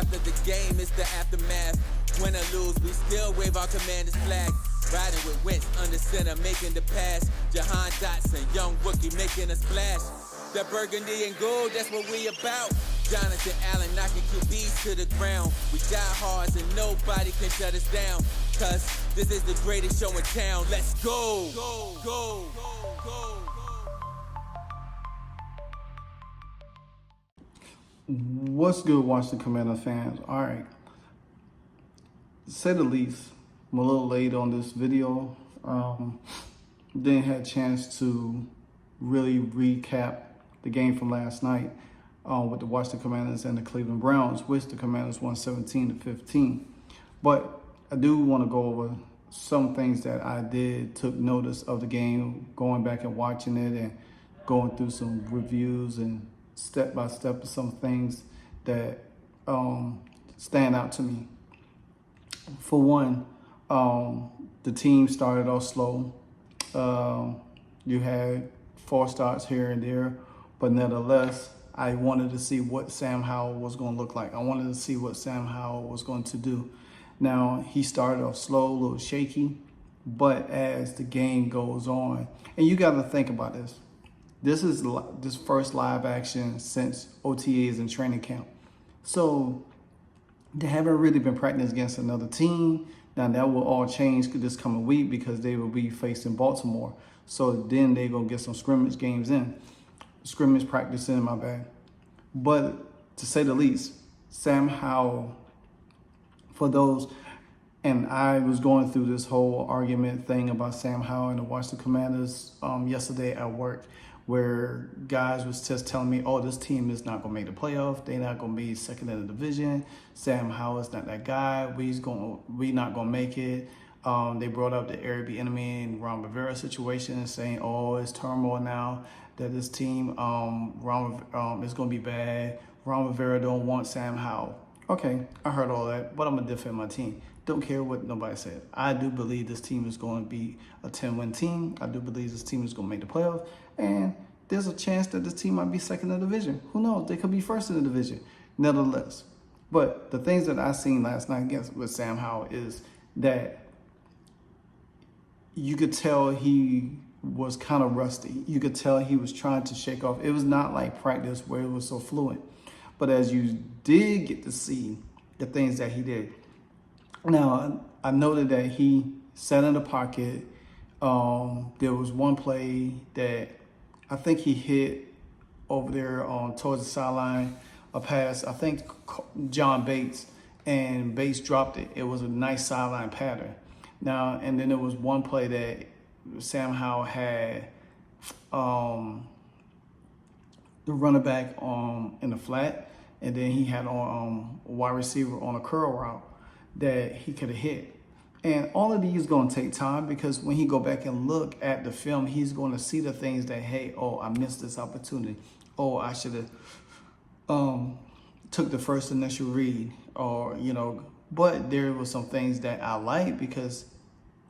after the game, it's the aftermath. Win or lose, we still wave our commander's flag. Riding with Wentz under center, making the pass. Jahan Dotson, young rookie, making a splash. That burgundy and gold, that's what we about. Jonathan Allen knocking QBs to the ground. We die hard and nobody can shut us down. Cause this is the greatest show in town. Let's go. Go, go, go, go. What's good, Washington Commander fans? All right, to say the least, I'm a little late on this video. Didn't have a chance to really recap the game from last night with the Washington Commanders and the Cleveland Browns, which the Commanders won 17-15. But I do want to go over some things that I took notice of the game, going back and watching it and going through some reviews and step by step of some things that stand out to me. For one, the team started off slow. You had 4 starts here and there, but nevertheless, I wanted to see what Sam Howell was going to look like. I wanted to see what Sam Howell was going to do. Now, he started off slow, a little shaky, but as the game goes on, and you got to think about this. This is this first live action since OTAs and training camp. So they haven't really been practicing against another team. Now that will all change this coming week because they will be facing Baltimore. So then they're going to get some scrimmage games in. Scrimmage practice in, my bad. But to say the least, Sam Howell, for those, and I was going through this whole argument thing about Sam Howell and the Washington Commanders yesterday at work, where guys was just telling me, oh, this team is not going to make the playoff. They're not going to be second in the division. Sam Howell's not that guy. We not going to make it. They brought up the Airbnb and Ron Rivera situation and saying, oh, it's turmoil now that this team is going to be bad. Ron Rivera don't want Sam Howell. Okay, I heard all that, but I'm going to defend my team. Don't care what nobody said. I do believe this team is going to be a 10-win team. I do believe this team is going to make the playoffs. And there's a chance that this team might be second in the division. Who knows? They could be first in the division, nevertheless. But the things that I seen last night with Sam Howell is that you could tell he was kind of rusty. You could tell he was trying to shake off. It was not like practice where it was so fluent. But as you did get to see the things that he did. Now, I noted that he sat in the pocket. There was one play that I think he hit over there towards the sideline, a pass, I think John Bates, and Bates dropped it. It was a nice sideline pattern. Now, and then there was one play that Sam Howell had the running back in the flat, and then he had on a wide receiver on a curl route that he could have hit. And all of these going to take time because when he go back and look at the film, he's going to see the things that, hey, oh, I missed this opportunity. Oh, I should have took the first initial read, or, you know. But there was some things that I like because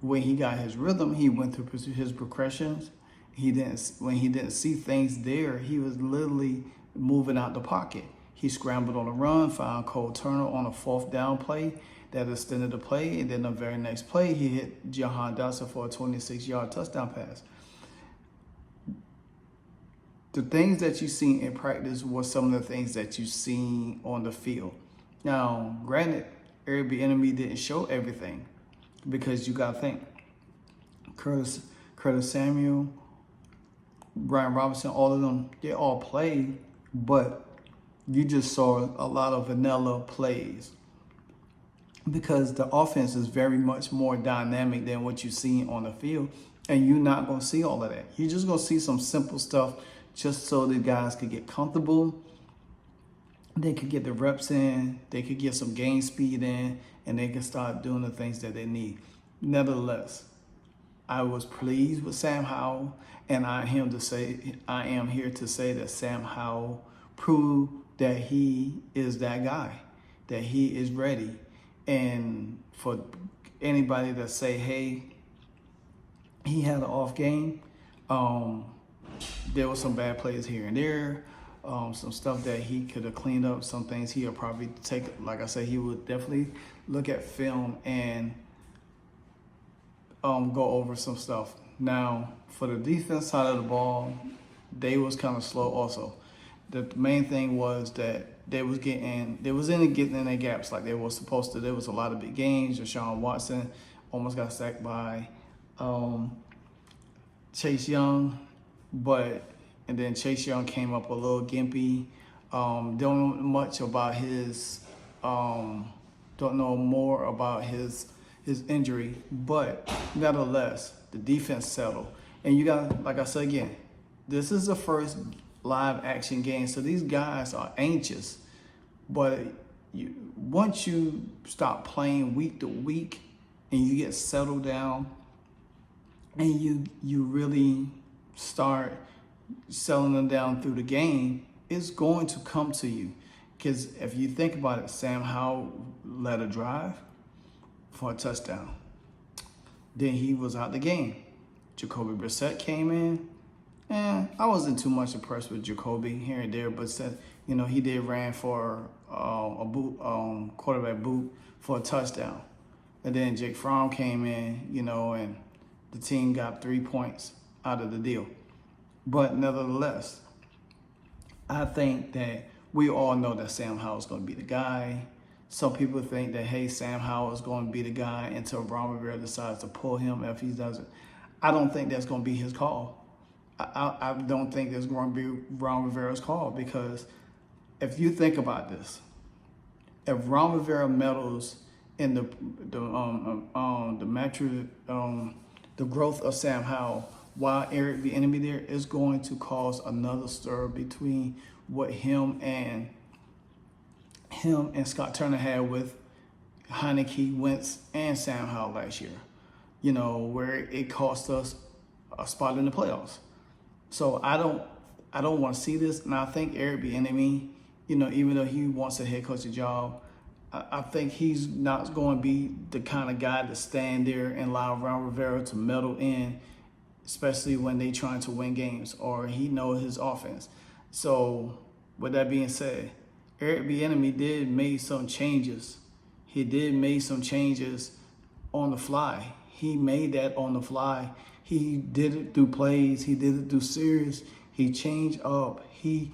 when he got his rhythm, he went through his progressions. When he didn't see things there, he was literally moving out the pocket. He scrambled on the run, found Cole Turner on a 4th down play that extended the play, and then the very next play, he hit Jahan Dotson for a 26-yard touchdown pass. The things that you seen in practice were some of the things that you seen on the field. Now, granted, Airbnb didn't show everything because you got to think, Curtis Samuel, Brian Robinson, all of them, they all played, but you just saw a lot of vanilla plays because the offense is very much more dynamic than what you see on the field, and you're not going to see all of that. You're just going to see some simple stuff just so the guys could get comfortable. They could get the reps in, they could get some game speed in, and they can start doing the things that they need. Nevertheless, I was pleased with Sam Howell, and I am here to say that Sam Howell proved that he is that guy, that he is ready. And for anybody that say, hey, he had an off game, there were some bad plays here and there. some stuff that he could have cleaned up, some things he'll probably take. Like I said, he would definitely look at film and go over some stuff. Now, for the defense side of the ball, they was kind of slow also. The main thing was that they was getting in their gaps like they were supposed to. There was a lot of big games. Deshaun Watson almost got sacked by Chase Young, and then Chase Young came up a little gimpy. Don't know much about don't know more about his injury, but nevertheless, the defense settled. And you got, like I said again, this is the first live action game, so these guys are anxious. But once you stop playing week to week and you get settled down and you really start settling them down through the game, it's going to come to you. Because if you think about it, Sam Howell led a drive for a touchdown. Then he was out the game. Jacoby Brissett came in. I wasn't too much impressed with Jacoby here and there, but said, he did ran for a boot, quarterback boot for a touchdown. And then Jake Fromm came in, and the team got 3 points out of the deal. But nevertheless, I think that we all know that Sam Howell is going to be the guy. Some people think that, hey, Sam Howell is going to be the guy until Ron Rivera decides to pull him if he doesn't. I don't think that's going to be his call. I don't think that's going to be Ron Rivera's call, because if you think about this, if Ron Rivera meddles in the growth of Sam Howell while Eric Bieniemy there, is going to cause another stir between what him and Scott Turner had with Heineke, Wentz, and Sam Howell last year. Where it cost us a spot in the playoffs. So I don't want to see this, and I think Eric Bieniemy, even though he wants a head coaching job, I think he's not going to be the kind of guy to stand there and allow Ron Rivera to meddle in, especially when they trying to win games or he knows his offense. So with that being said, Eric Bieniemy did make some changes. He did make some changes on the fly. He made that on the fly. He did it through plays. He did it through series. He changed up. He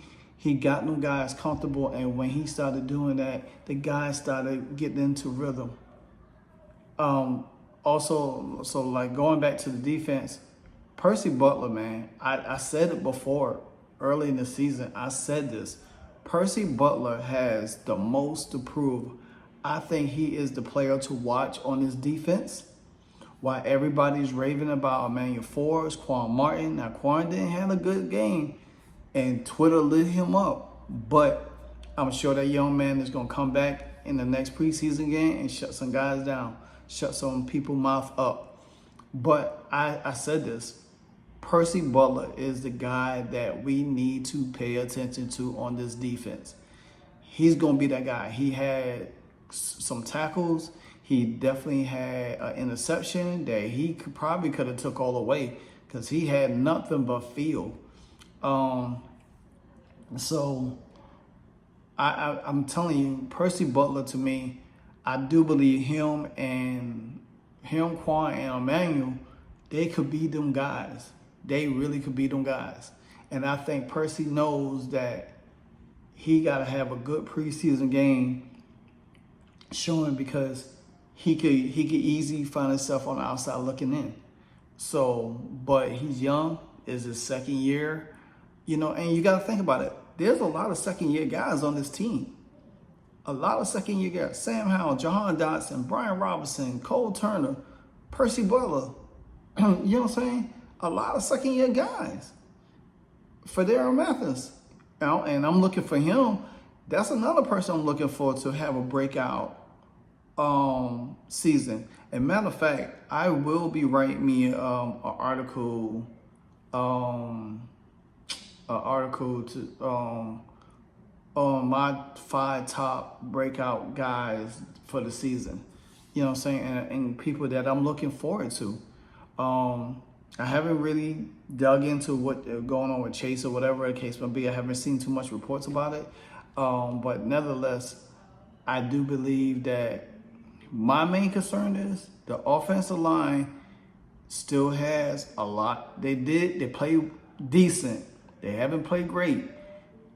got them guys comfortable, and when he started doing that, the guys started getting into rhythm. Also, so like going back to the defense, Percy Butler, man, I said it before early in the season. I said this. Percy Butler has the most to prove. I think he is the player to watch on this defense. While everybody's raving about Emmanuel Forbes, Quan Martin. Now, Quan didn't have a good game, and Twitter lit him up. But I'm sure that young man is going to come back in the next preseason game and shut some guys down, shut some people's mouth up. But I said this. Percy Butler is the guy that we need to pay attention to on this defense. He's going to be that guy. He had some tackles. He definitely had an interception that he probably could have took all the way, because he had nothing but field. So I'm telling you, Percy Butler, to me, I do believe him, Quan, and Emmanuel, they could be them guys. They really could be them guys. And I think Percy knows that he got to have a good preseason game showing, because he could easily find himself on the outside looking in. So, but he's young, is his second year, and you got to think about it. There's a lot of second year guys on this team. A lot of second year guys. Sam Howell, Jahan Dotson, Brian Robinson, Cole Turner, Percy Butler. You know what I'm saying? A lot of second year guys. Federa Mathis. And I'm looking for him. That's another person I'm looking for to have a breakout season. And matter of fact, I will be writing me an article to on my 5 top breakout guys for the season. You know what I'm saying? And people that I'm looking forward to. I haven't really dug into what going on with Chase or whatever the case may be. I haven't seen too much reports about it. But nevertheless, I do believe that my main concern is the offensive line still has a lot. They play decent. They haven't played great.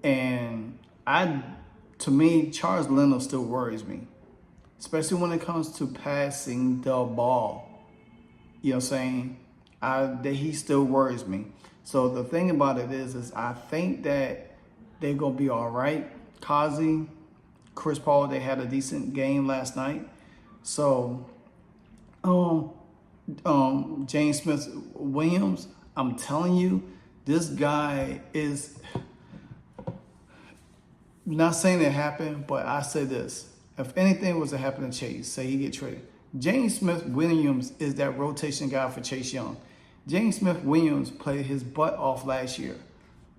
And to me, Charles Leno still worries me, especially when it comes to passing the ball. You know what I'm saying? That he still worries me. So the thing about it is I think that they're gonna be all right. Kazi, Chris Paul, they had a decent game last night. So, James Smith Williams, I'm telling you, this guy is not saying it happened, but I say this: if anything was to happen to Chase, say he get traded, James Smith Williams is that rotation guy for Chase Young. James Smith Williams played his butt off last year.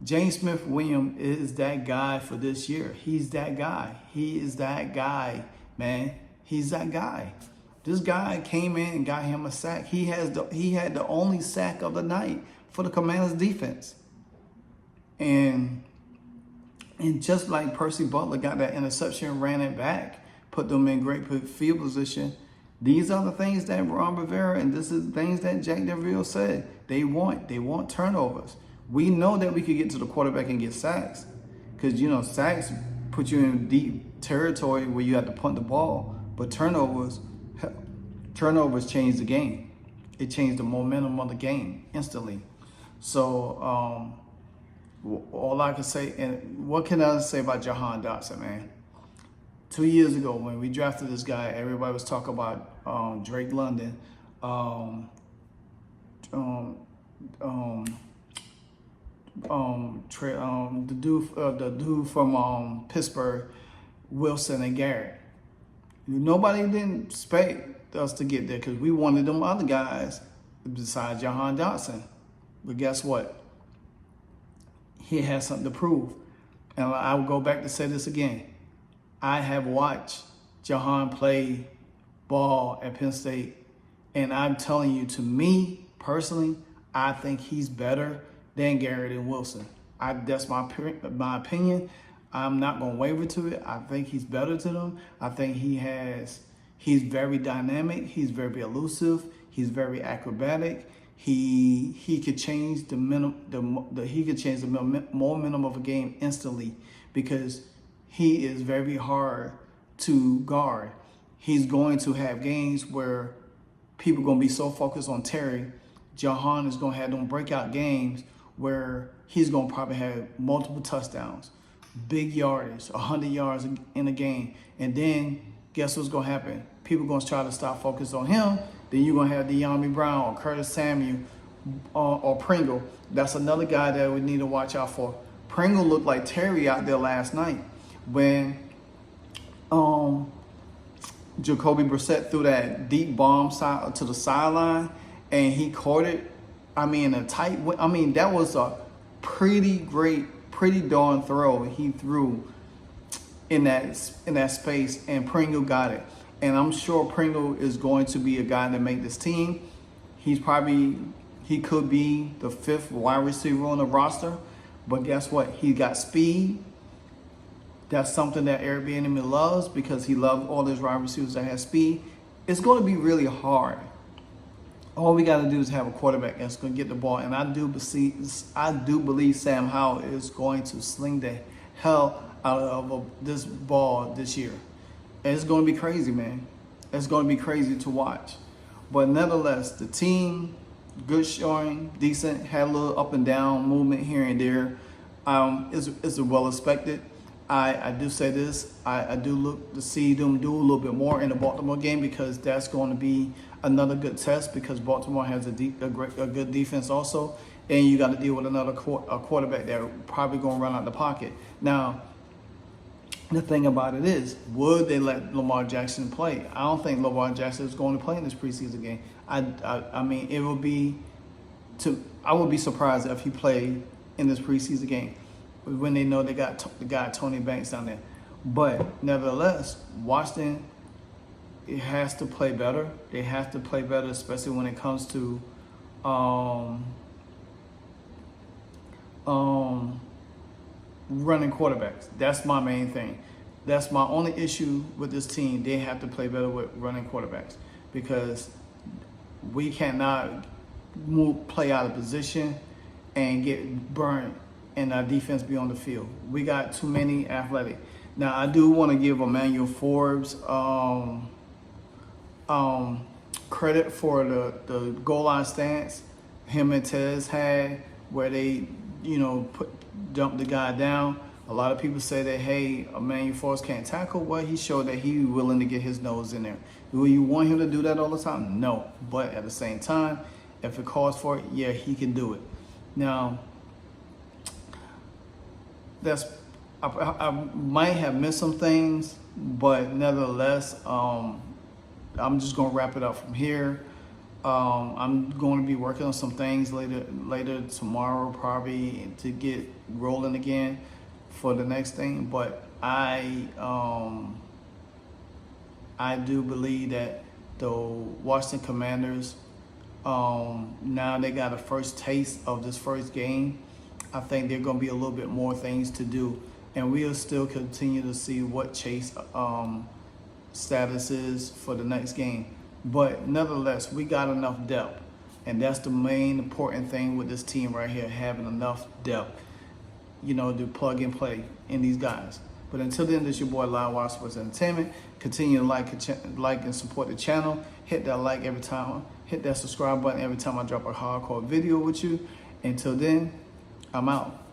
James Smith Williams is that guy for this year. He's that guy. He is that guy, man. He's that guy. This guy came in and got him a sack. He had the only sack of the night for the Commanders defense. And just like Percy Butler got that interception, ran it back, put them in great field position. These are the things that Ron Rivera and this is the things that Jack Del Rio said they want. They want turnovers. We know that we could get to the quarterback and get sacks because, you know, sacks put you in deep territory where you have to punt the ball. But turnovers change the game. It changed the momentum of the game instantly. So all I can say, and what can I say about Jahan Dotson, man? 2 years ago when we drafted this guy, everybody was talking about Drake London, the dude from Pittsburgh, Wilson and Garrett. Nobody didn't expect us to get there because we wanted them other guys besides Jahan Dotson. But guess what? He has something to prove. And I will go back to say this again. I have watched Jahan play ball at Penn State, and I'm telling you, to me personally, I think he's better than Garrett and Wilson. That's my opinion. I'm not going to waver to it. I think he's better to them. I think he's very dynamic. He's very elusive. He's very acrobatic. He could change the momentum of a game instantly because he is very hard to guard. He's going to have games where people are going to be so focused on Terry. Jahan is going to have them breakout games where he's going to probably have multiple touchdowns, big yardage, 100 yards in a game. And then guess what's going to happen? People are going to try to stop focus on him. Then you're going to have De'Ami Brown or Curtis Samuel or Pringle. That's another guy that we need to watch out for. Pringle looked like Terry out there last night when Jacoby Brissett threw that deep bomb to the sideline and he caught it. I mean, that was a pretty darn throw he threw in that space, and Pringle got it. And I'm sure Pringle is going to be a guy that make this team. He could be the 5th wide receiver on the roster, but guess what? He got speed. That's something that Eric Bieniemy loves because he loves all his wide receivers that have speed. It's going to be really hard. All we got to do is have a quarterback that's going to get the ball, and I do believe Sam Howell is going to sling the hell out of this ball this year. And it's going to be crazy, man. It's going to be crazy to watch. But nevertheless, the team, good showing, decent, had a little up and down movement here and there. It's well expected. I do say this. I do look to see them do a little bit more in the Baltimore game because that's going to be another good test because Baltimore has a good defense also, and you got to deal with another quarterback that probably going to run out the pocket. Now, the thing about it is, would they let Lamar Jackson play? I don't think Lamar Jackson is going to play in this preseason game. I mean, I would be surprised if he played in this preseason game when they know they got the guy Tony Banks down there. But nevertheless, Washington, it has to play better. They have to play better, especially when it comes to running quarterbacks. That's my main thing. That's my only issue with this team. They have to play better with running quarterbacks because we cannot play out of position and get burnt and our defense be on the field. We got too many athletic. Now, I do want to give Emmanuel Forbes credit for the goal line stance him and Tez had where they, dumped the guy down. A lot of people say that, hey, Emmanuel Forbes can't tackle. Well, he showed that he's willing to get his nose in there. Do you want him to do that all the time? No. But at the same time, if it calls for it, yeah, he can do it. Now, I might have missed some things, but nevertheless, I'm just gonna wrap it up from here. I'm going to be working on some things later tomorrow, probably to get rolling again for the next thing. But I do believe that the Washington Commanders, now they got a first taste of this first game. I think there are going to be a little bit more things to do, and we'll still continue to see what Chase status is for the next game. But nevertheless, we got enough depth, and that's the main important thing with this team right here, having enough depth, to plug and play in these guys. But until then, this is your boy LiveWire Sports Entertainment. Continue to like and support the channel. Hit that like every time. Hit that subscribe button every time I drop a hardcore video with you. Until then, I'm out.